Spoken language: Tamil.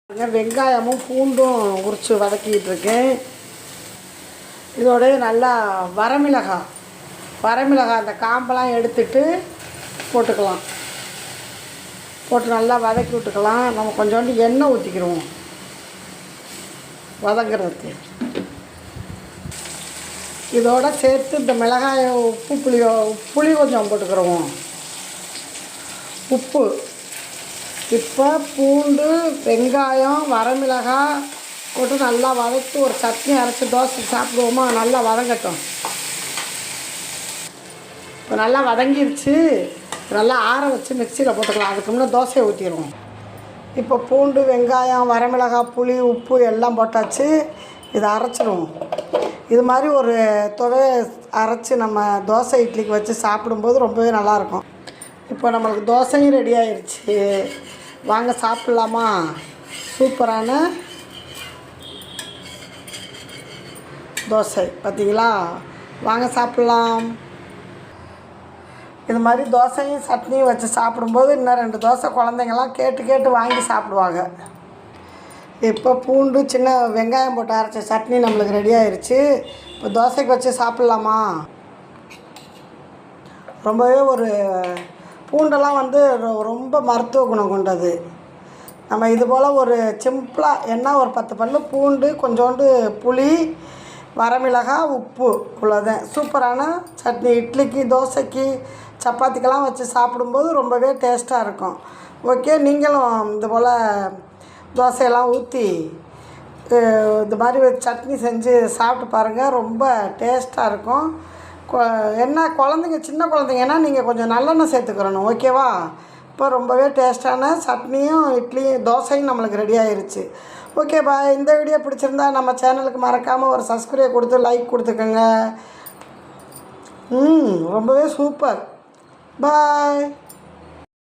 வெங்காயமும் பூண்டும் உரித்து வதக்கிட்டு இருக்கேன். இதோட நல்லா வரமிளகாய் அந்த காம்பெல்லாம் எடுத்துட்டு போட்டுக்கலாம். போட்டு நல்லா வதக்கி விட்டுக்கலாம். நம்ம கொஞ்சோண்டு எண்ணெய் ஊற்றிக்கிடுவோம் வதங்கிறதுக்கு. இதோட சேர்த்து இந்த மிளகாயை புளி கொஞ்சம் போட்டுக்கிறோம். உப்பு. இப்போ பூண்டு, வெங்காயம், வரமிளகாய் போட்டு நல்லா வதக்கி ஒரு சட்னி அரைச்சி தோசைக்கு சாப்பிடுவோமா. நல்லா வதங்கட்டும். இப்போ நல்லா வதங்கிருச்சு. நல்லா ஆற வச்சு மிக்சியில் போட்டுக்கலாம். அதுக்கு முன்னே தோசையை ஊற்றிடுவோம். இப்போ பூண்டு, வெங்காயம், வரமிளகாய், புளி, உப்பு எல்லாம் போட்டாச்சு. இதை அரைச்சிடுவோம். இது மாதிரி ஒரு துவையை அரைச்சி நம்ம தோசை இட்லிக்கு வச்சு சாப்பிடும்போது ரொம்பவே நல்லாயிருக்கும். இப்போ நம்மளுக்கு தோசையும் ரெடி ஆயிடுச்சு. வாங்க சாப்பிட்லாமா. சூப்பரான தோசை பார்த்தீங்களா. வாங்க சாப்பிட்லாம். இது மாதிரி தோசையும் சட்னியும் வச்சு சாப்பிடும்போது இன்னும் 2 தோசை குழந்தைங்கள்லாம் கேட்டு வாங்கி சாப்பிடுவாங்க. இப்போ பூண்டு, சின்ன வெங்காயம் போட்டு அரைச்ச சட்னி நம்மளுக்கு ரெடி ஆயிடுச்சு. இப்போ தோசைக்கு வச்சு சாப்பிட்லாமா. ரொம்பவே ஒரு பூண்டெல்லாம் ரொம்ப மருத்துவ குணம் கொண்டது. நம்ம இது போல் ஒரு சிம்பிளாக என்ன ஒரு 10 பல்லு பூண்டு, கொஞ்சோண்டு புளி, வரமிளகாய், உப்பு இவ்வளோதான். சூப்பரான சட்னி இட்லிக்கு, தோசைக்கு, சப்பாத்திக்கெல்லாம் வச்சு சாப்பிடும்போது ரொம்பவே டேஸ்ட்டாக இருக்கும். ஓகே, நீங்களும் இது போல் தோசையெல்லாம் ஊற்றி இது மாதிரி சட்னி செஞ்சு சாப்பிட்டு பாருங்கள். ரொம்ப டேஸ்ட்டாக இருக்கும். என்ன குழந்தைங்க, சின்ன குழந்தைங்கன்னா நீங்கள் கொஞ்சம் நல்லெண்ணெய் சேர்த்துக்கிறணும். ஓகேவா. இப்போ ரொம்பவே டேஸ்ட்டான சட்னியும் இட்லியும் தோசையும் நம்மளுக்கு ரெடி ஆயிடுச்சு. Okay bye. இந்த வீடியோ பிடிச்சிருந்தா நம்ம சேனலுக்கு மறக்காமல் ஒரு சப்ஸ்கிரைப் கொடுத்து லைக் கொடுத்துக்கோங்க. ரொம்பவே சூப்பர். பாய்.